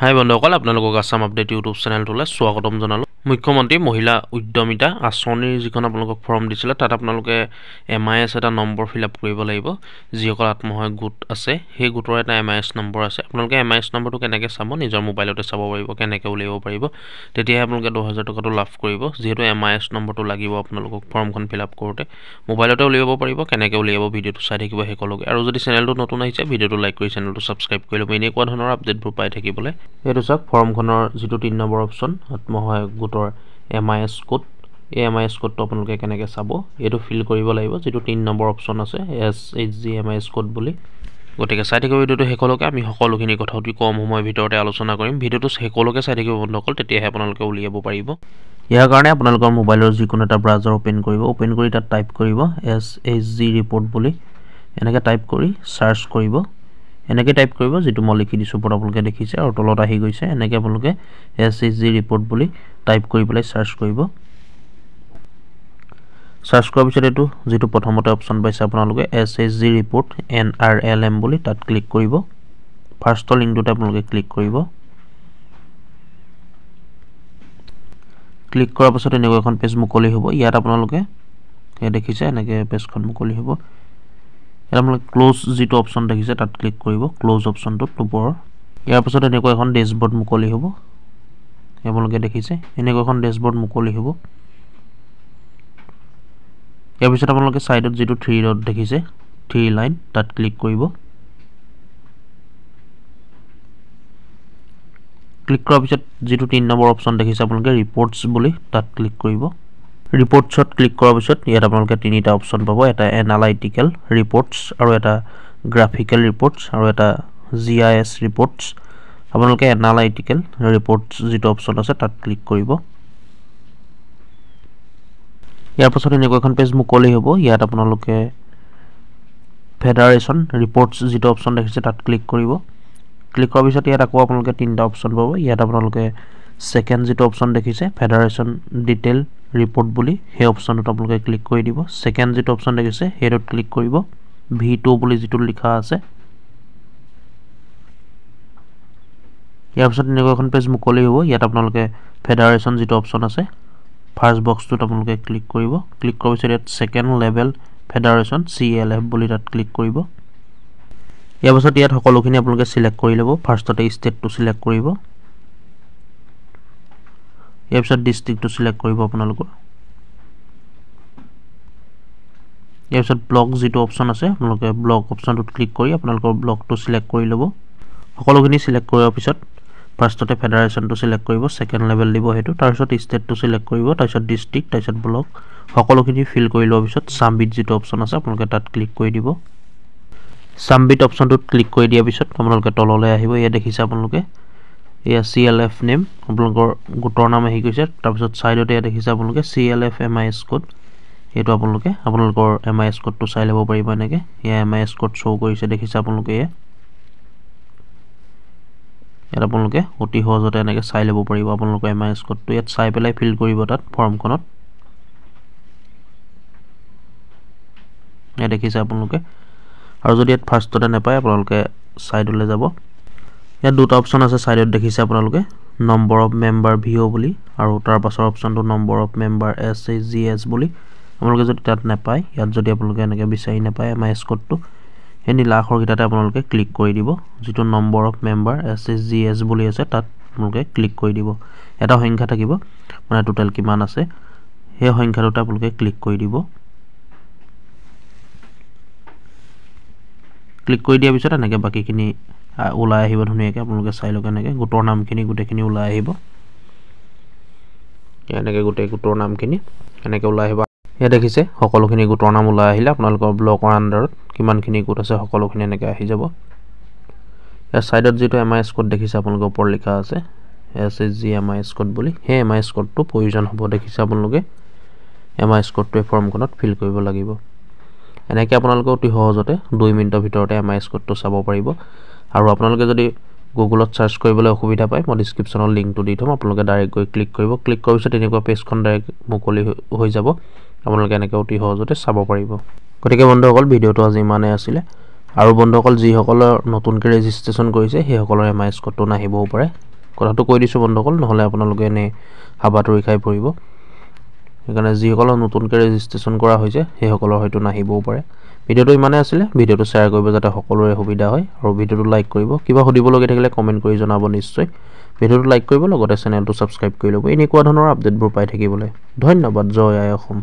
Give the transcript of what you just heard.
হাই বন্ধুসকল, আপোনালোকক Assam update YouTube চেনেলটোলৈ স্বাগতম জনালোঁ। মুখ্যমন্ত্ৰী মহিলা উদ্যমিতা আঁচনিৰ যিখন আপোনালোকক ফৰ্ম দিছিলে তাত আপোনালোকে MIS এটা নম্বৰ ফিল আপ কৰিব লাগিব। যিসকল আত্মসহায়ক গোট আছে সেই গোটৰ এটা MIS নম্বৰ আছে। আপোনালোকে MIS নম্বৰটো কেনেকৈ চাব, নিজৰ মোবাইলতে চাব পাৰিব, কেনেকৈ উলিয়াব পাৰিব, তেতিয়াহে আপোনালোকে 10,000 টকাটো লাভ কৰিব। যিহেতু MIS নম্বৰটো লাগিব আপোনালোকক ফৰ্মখন ফিল আপ কৰোঁতে, মোবাইলতে উলিয়াব পাৰিব। কেনেকৈ উলিয়াব ভিডিঅ'টো চাই থাকিব শেষলৈকে। আৰু যদি চেনেলটো নতুন আহিছে ভিডিঅ'টো লাইক কৰি চেনেলটো ছাবস্ক্ৰাইব কৰি ল'ব এনেকুৱা ধৰণৰ আপডেটবোৰ পাই থাকিবলৈ। এইটো চাওক, ফৰ্মখনৰ যিটো 3 নম্বৰ অপশ্যন আত্মসহায়ক গোটৰ MIS কোড, এই MIS কোডটো আপোনালোকে কেনেকৈ চাব এইটো ফিল কৰিব লাগিব। যিটো 3 নম্বৰ অপশ্যন আছে SHG MIS কোড বুলি। গতিকে চাই থাকিব ভিডিঅ'টো শেষলৈকে। আমি সকলোখিনি কথা অতি কম সময়ৰ ভিতৰতে আলোচনা কৰিম। ভিডিঅ'টো শেষলৈকে চাই থাকিব বন্ধুসকল, তেতিয়াহে আপোনালোকে উলিয়াব পাৰিব। ইয়াৰ কাৰণে আপোনালোকৰ মোবাইলৰ যিকোনো এটা ব্ৰাউজাৰ অ'পেন কৰিব। অ'পেন কৰি তাত টাইপ কৰিব SHG ৰিপৰ্ট বুলি। এনেকৈ টাইপ কৰি চাৰ্চ কৰিব। এনেকৈ টাইপ কৰিব যিটো মই লিখি দিছোঁ ওপৰত আপোনালোকে দেখিছে আৰু তলত আহি গৈছে। এনেকৈ আপোনালোকে SHG ৰিপৰ্ট বুলি টাইপ কৰি পেলাই চাৰ্চ কৰিব। চাৰ্চ কৰাৰ পিছত এইটো যিটো প্ৰথমতে অপশ্যন পাইছে আপোনালোকে SHG ৰিপৰ্ট NRLM বুলি তাত ক্লিক কৰিব। ফাৰ্ষ্টৰ লিংকটোতে আপোনালোকে ক্লিক কৰিব। ক্লিক কৰাৰ পাছত এনেকুৱা এখন পেজ মুকলি হ'ব। ইয়াত আপোনালোকে দেখিছে এনেকৈ পেজখন মুকলি হ'ব। ইয়াত আপোনালোকে ক্ল'জ যিটো অপশ্যন দেখিছে তাত ক্লিক কৰিব, ক্ল'জ অপশ্যনটোত ওপৰৰ। ইয়াৰ পাছত এনেকুৱা এখন ডেছবৰ্ড মুকলি হ'ব। আপোনালোকে দেখিছে এনেকুৱা এখন ডেছবৰ্ড মুকলি হ'ব। ইয়াৰ পিছত আপোনালোকে ছাইডত যিটো 3 ডট দেখিছে, 3 লাইন তাত ক্লিক কৰিব। ক্লিক কৰাৰ পিছত যিটো 3 নম্বৰ অপশ্যন দেখিছে আপোনালোকে ৰিপৰ্টছ বুলি তাত ক্লিক কৰিব। ৰিপৰ্টছত ক্লিক কৰাৰ পিছত ইয়াত আপোনালোকে 3টা অপশ্যন পাব। এটা এনালাইটিকেল ৰিপৰ্টছ, আৰু এটা গ্ৰাফিকেল ৰিপৰ্টছ, আৰু এটা GIS ৰিপৰ্টছ। আপোনালোকে এনালাইটিকেল ৰিপৰ্টছ যিটো অপশ্যন আছে তাত ক্লিক কৰিব। ইয়াৰ পাছত এনেকুৱা এখন পেজ মুকলি হ'ব। ইয়াত আপোনালোকে ফেডাৰেশ্যন ৰিপৰ্টছ যিটো অপশ্যন দেখিছে তাত ক্লিক কৰিব। ক্লিক কৰাৰ পিছত ইয়াত আকৌ আপোনালোকে 3টা অপশ্যন পাব। ইয়াত আপোনালোকে ছেকেণ্ড যিটো অপশ্যন দেখিছে ফেডাৰেশ্যন ডিটেইল ৰিপৰ্ট বুলি, সেই অপশ্যনটোত আপোনালোকে ক্লিক কৰি দিব। ছেকেণ্ড যিটো অপশ্যন দেখিছে সেইটোত ক্লিক কৰিব। V2 বুলি যিটো লিখা আছে। ইয়াৰ পিছত এনেকুৱা এখন পেজ মুকলি হ'ব। ইয়াত আপোনালোকে ফেডাৰেশ্যন যিটো অপশ্যন আছে ফাৰ্ষ্ট বক্সটোত আপোনালোকে ক্লিক কৰিব। ক্লিক কৰাৰ পিছত ইয়াত ছেকেণ্ড লেভেল ফেডাৰেশ্যন CLF বুলি তাত ক্লিক কৰিব। ইয়াৰ পাছত ইয়াত সকলোখিনি আপোনালোকে চিলেক্ট কৰি ল'ব। ফাৰ্ষ্টতে ষ্টেটটো চিলেক্ট কৰিব। ইয়াৰ পিছত ডিষ্ট্ৰিক্টটো চিলেক্ট কৰিব আপোনালোকৰ। ইয়াৰ পিছত ব্লক যিটো অপশ্যন আছে আপোনালোকে ব্লক অপশ্যনটোত ক্লিক কৰি আপোনালোকৰ ব্লকটো চিলেক্ট কৰি ল'ব। সকলোখিনি চিলেক্ট কৰাৰ পিছত ফাৰ্ষ্টতে ফেডাৰেশ্যনটো চিলেক্ট কৰিব, ছেকেণ্ড লেভেল দিব সেইটো, তাৰপিছত ষ্টেটটো চিলেক্ট কৰিব, তাৰপিছত ডিষ্ট্ৰিক্ট, তাৰপিছত ব্লক। সকলোখিনি ফিল কৰি লোৱাৰ পিছত ছাবমিট যিটো অপশ্যন আছে আপোনালোকে তাত ক্লিক কৰি দিব। ছাবমিট অপশ্যনটোত ক্লিক কৰি দিয়াৰ পিছত আপোনালোকে তললৈ আহিব। ইয়াত দেখিছে আপোনালোকে এয়া CLF নেম, আপোনালোকৰ গোটৰ নাম আহি গৈছে। তাৰপিছত ছাইডতে ইয়াত দেখিছে আপোনালোকে CLF MIS কোড। এইটো আপোনালোকে আপোনালোকৰ MIS কোডটো চাই ল'ব পাৰিব। এনেকৈ এয়া MIS কোড শ্ব' কৰিছে দেখিছে আপোনালোকে। ইয়াত আপোনালোকে অতি সহজতে এনেকৈ চাই ল'ব পাৰিব আপোনালোকৰ MIS কোডটো। ইয়াত চাই পেলাই ফিল কৰিব তাত ফৰ্মখনত। ইয়াত দেখিছে আপোনালোকে। আৰু যদি ইয়াত ফাৰ্ষ্টতে নাপায় আপোনালোকে ছাইডলৈ যাব। ইয়াত 2টা অপশ্যন আছে ছাইডত দেখিছে আপোনালোকে, নম্বৰ অফ মেম্বাৰ VO বুলি, আৰু তাৰ পাছৰ অপশ্যনটো নম্বৰ অফ মেম্বাৰ SHGS বুলি। আপোনালোকে যদি তাত নাপায়, ইয়াত যদি আপোনালোকে এনেকৈ বিচাৰি নাপায় MIS কোডটো, সেই নীলা আখৰকেইটাতে আপোনালোকে ক্লিক কৰি দিব। যিটো নম্বৰ অফ মেম্বাৰ SHGS বুলি আছে তাত আপোনালোকে ক্লিক কৰি দিব। এটা সংখ্যা থাকিব, মানে টোটেল কিমান আছে সেই সংখ্যাটোতে আপোনালোকে ক্লিক কৰি দিব। ক্লিক কৰি দিয়াৰ পিছত এনেকৈ বাকীখিনি ওলাই আহিব ধুনীয়াকৈ। আপোনালোকে চাই লওক এনেকৈ গোটৰ নামখিনি গোটেইখিনি ওলাই আহিব। এনেকৈ গোটেই গোটৰ নামখিনি এনেকৈ ওলাই আহিব। ইয়াত দেখিছে সকলোখিনি গোটৰ নাম ওলাই আহিলে। আপোনালোকৰ ব্লকৰ আণ্ডাৰত কিমানখিনি গোট আছে সকলোখিনি এনেকৈ আহি যাব। ইয়াৰ ছাইডত যিটো MIS কোড দেখিছে আপোনালোকৰ ওপৰত লিখা আছে SHG MIS কোড বুলি, সেই MIS কোডটো প্ৰয়োজন হ'ব। দেখিছে আপোনালোকে MIS কোডটোৱে ফৰ্মখনত ফিল কৰিব লাগিব। এনেকৈ আপোনালোকে অতি সহজতে 2 মিনিটৰ ভিতৰতে MIS কোডটো চাব পাৰিব। আৰু আপোনালোকে যদি গুগলত চাৰ্চ কৰিবলৈ অসুবিধা পায়, মই ডিছক্ৰিপশ্যনত লিংকটো দি থ'ম, আপোনালোকে ডাইৰেক্ট গৈ ক্লিক কৰিব। ক্লিক কৰাৰ পিছত এনেকুৱা পেজখন ডাইৰেক্ট মুকলি হৈ যাব। আপোনালোকে এনেকৈ অতি সহজতে চাব পাৰিব। গতিকে বন্ধুসকল ভিডিঅ'টো আজি ইমানেই আছিলে। আৰু বন্ধুসকল যিসকলৰ নতুনকৈ ৰেজিষ্ট্ৰেশ্যন কৰিছে সেইসকলৰ MIS কোডটো নাহিবও পাৰে। কথাটো কৈ দিছোঁ বন্ধুসকল, নহ'লে আপোনালোকে এনেই হাবাথুৰি খাই পৰিব। সেইকাৰণে যিসকলৰ নতুনকৈ ৰেজিষ্ট্ৰেশ্যন কৰা হৈছে সেইসকলৰ হয়তো নাহিবও পাৰে। ভিডিঅ'টো ইমানেই আছিলে, ভিডিঅ'টো শ্বেয়াৰ কৰিব যাতে সকলোৰে সুবিধা হয়, আৰু ভিডিঅ'টো লাইক কৰিব। কিবা সুধিবলগীয়া থাকিলে কমেণ্ট কৰি জনাব নিশ্চয়। ভিডিঅ'টো লাইক কৰিব, লগতে চেনেলটো ছাবস্ক্ৰাইব কৰি ল'ব এনেকুৱা ধৰণৰ আপডেটবোৰ পাই থাকিবলৈ। ধন্যবাদ। জয় আই অসম।